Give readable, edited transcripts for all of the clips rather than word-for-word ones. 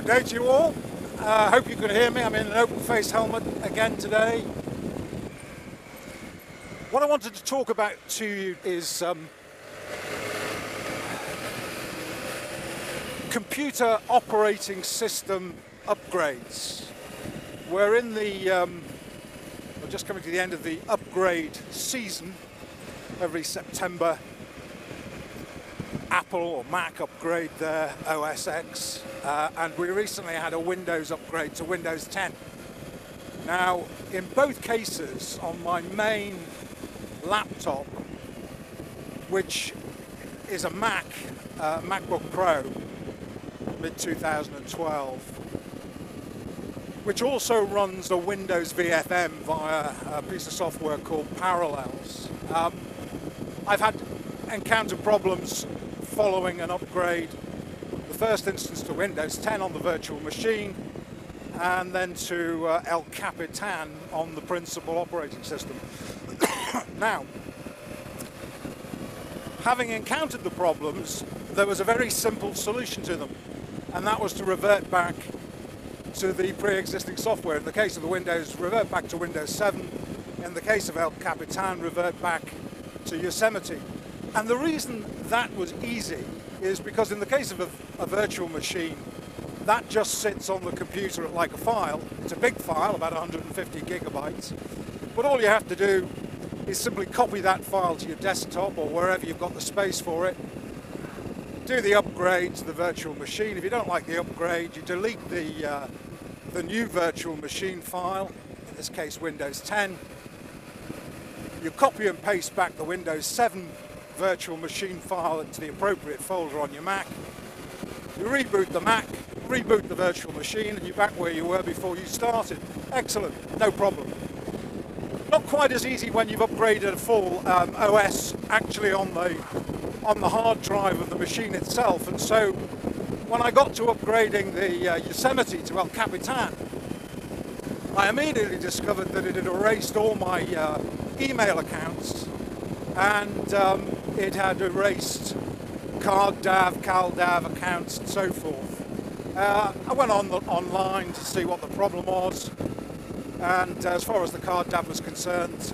day to you all. Hope you can hear me. I'm in an open-face helmet again today. What I wanted to talk about to you is computer operating system upgrades. We're in the, we're just coming to the end of the upgrade season. Every September, Apple or Mac upgrade their OS X, and we recently had a Windows upgrade to Windows 10. Now, in both cases, on my main laptop, which is a Mac, MacBook Pro, mid-2012, which also runs a Windows VFM via a piece of software called Parallels. I've had encountered problems following an upgrade, the first instance to Windows 10 on the virtual machine, and then to El Capitan on the principal operating system. Now, having encountered the problems, there was a very simple solution to them, and that was to revert back to the pre-existing software. In the case of the Windows, revert back to Windows 7. In the case of El Capitan, revert back to Yosemite. And the reason that was easy is because in the case of a virtual machine, that just sits on the computer like a file. It's a big file, about 150 gigabytes. But all you have to do is simply copy that file to your desktop or wherever you've got the space for it, do the upgrade to the virtual machine. If you don't like the upgrade, you delete the new virtual machine file, in this case Windows 10. You copy and paste back the Windows 7 virtual machine file into the appropriate folder on your Mac. You reboot the Mac, reboot the virtual machine, and you're back where you were before you started. Excellent, no problem. Not quite as easy when you've upgraded a full OS actually on the hard drive of the machine itself. And so when I got to upgrading the Yosemite to El Capitan, I immediately discovered that it had erased all my email accounts, and it had erased CardDAV, CalDAV accounts and so forth. I went online to see what the problem was, and as far as the CardDAV was concerned,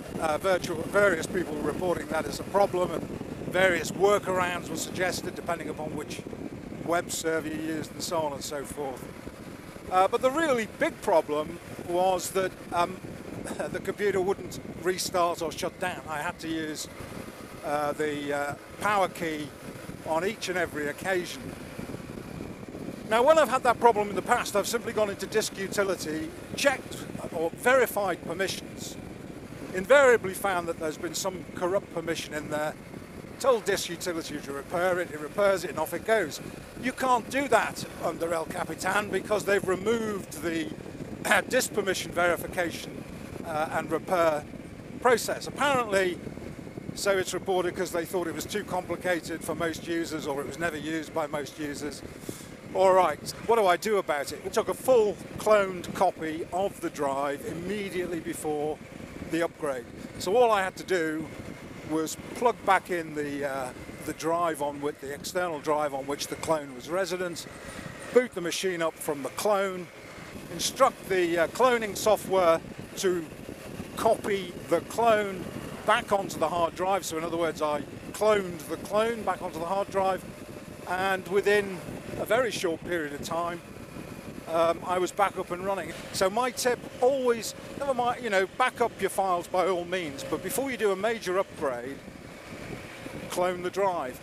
various people were reporting that as a problem, and various workarounds were suggested depending upon which web server you used and so on and so forth. But the really big problem was that the computer wouldn't restart or shut down. I had to use the power key on each and every occasion. Now, when I've had that problem in the past, I've simply gone into Disk Utility, checked or verified permissions, invariably found that there's been some corrupt permission in there, told Disk Utility to repair it, it repairs it, and off it goes. You can't do that under El Capitan because they've removed the disk permission verification and repair process. Apparently, so it's reported, because they thought it was too complicated for most users, or it was never used by most users. All right, what do I do about it? I took a full cloned copy of the drive immediately before the upgrade. So all I had to do was plug back in the drive on with the external drive on which the clone was resident, boot the machine up from the clone, instruct the cloning software to copy the clone back onto the hard drive. So in other words, I cloned the clone back onto the hard drive, and within a very short period of time, I was back up and running. So my tip, always, never mind, back up your files by all means, but before you do a major upgrade, clone the drive.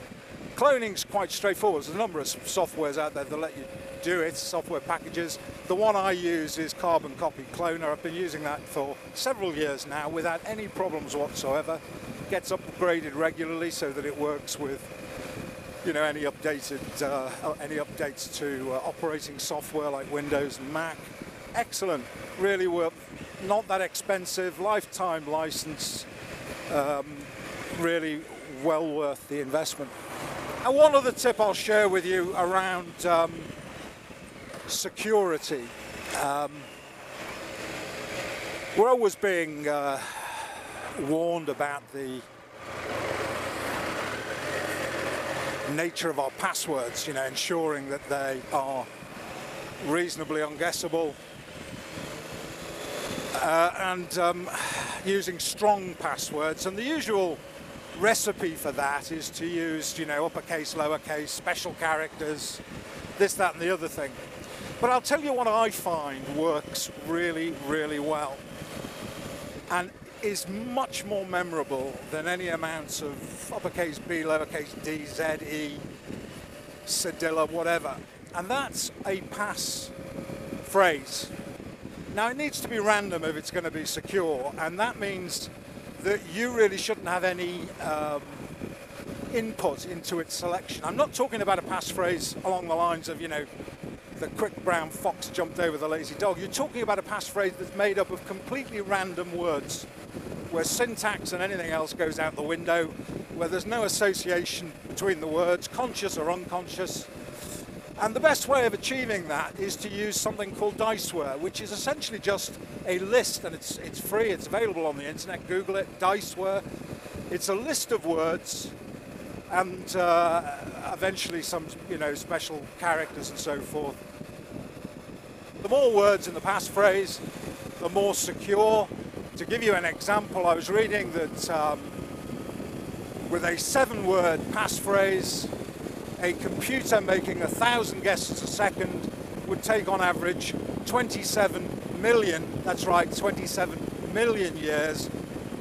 Cloning's quite straightforward. There's a number of softwares out there that let you do it, software packages. The one I use is Carbon Copy Cloner. I've been using that for several years now without any problems whatsoever. Gets upgraded regularly so that it works with any updates to operating software like Windows and Mac. Excellent, really worth, not that expensive, lifetime license, really well worth the investment. And one other tip I'll share with you around security. We're always being warned about the nature of our passwords, ensuring that they are reasonably unguessable, and using strong passwords. And the usual recipe for that is to use, you know, uppercase, lowercase, special characters, this, that, and the other thing. But I'll tell you what I find works really, really well, and is much more memorable than any amounts of uppercase B, lowercase d, z, e, cedilla, whatever. And that's a passphrase. Now, it needs to be random if it's going to be secure, and that means that you really shouldn't have any input into its selection. I'm not talking about a passphrase along the lines of, you know, the quick brown fox jumped over the lazy dog. You're talking about a passphrase that's made up of completely random words, where syntax and anything else goes out the window, where there's no association between the words, conscious or unconscious. And the best way of achieving that is to use something called diceware, which is essentially just a list, and it's free, it's available on the internet, Google it, diceware. It's a list of words and eventually some, you know, special characters and so forth. The more words in the passphrase, the more secure. To give you an example, I was reading that with a 7-word passphrase, a computer making 1,000 guesses a second would take on average 27 million, that's right, 27 million years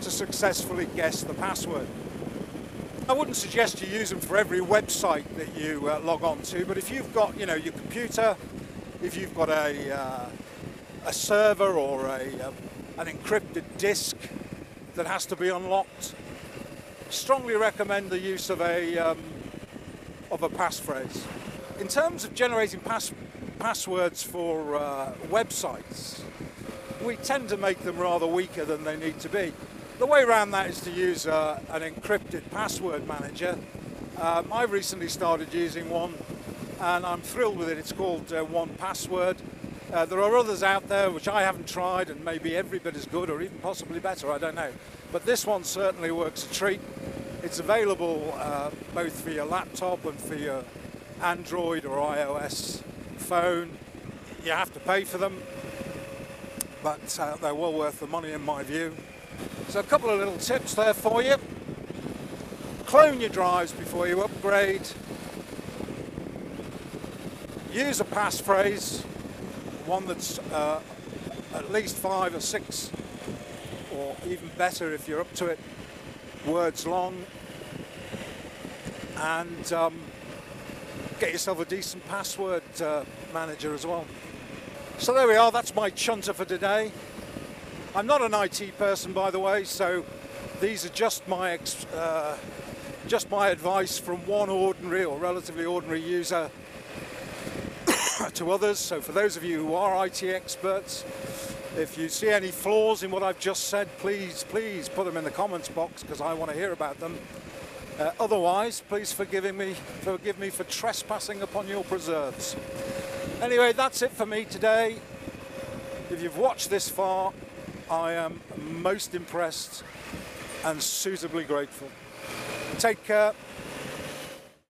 to successfully guess the password. I wouldn't suggest you use them for every website that you log on to, but if you've got, you know, your computer, if you've got a server or an encrypted disk that has to be unlocked, strongly recommend the use of a passphrase. In terms of generating passwords for websites, we tend to make them rather weaker than they need to be. The way around that is to use an encrypted password manager. I recently started using one, and I'm thrilled with it. It's called 1Password. There are others out there which I haven't tried, and maybe every bit as good or even possibly better, I don't know. But this one certainly works a treat. It's available both for your laptop and for your Android or iOS phone. You have to pay for them, but they're well worth the money in my view. So a couple of little tips there for you. Clone your drives before you upgrade. Use a passphrase, one that's at least 5 or 6, or even better if you're up to it, words long, and get yourself a decent password manager as well. So there we are, that's my chunter for today. I'm not an IT person, by the way, so these are just my advice from one ordinary or relatively ordinary user to others. So for those of you who are IT experts, if you see any flaws in what I've just said, please put them in the comments box, because I want to hear about them. Otherwise, please forgive me for trespassing upon your preserves. Anyway, that's it for me today. If you've watched this far, I am most impressed and suitably grateful. Take care.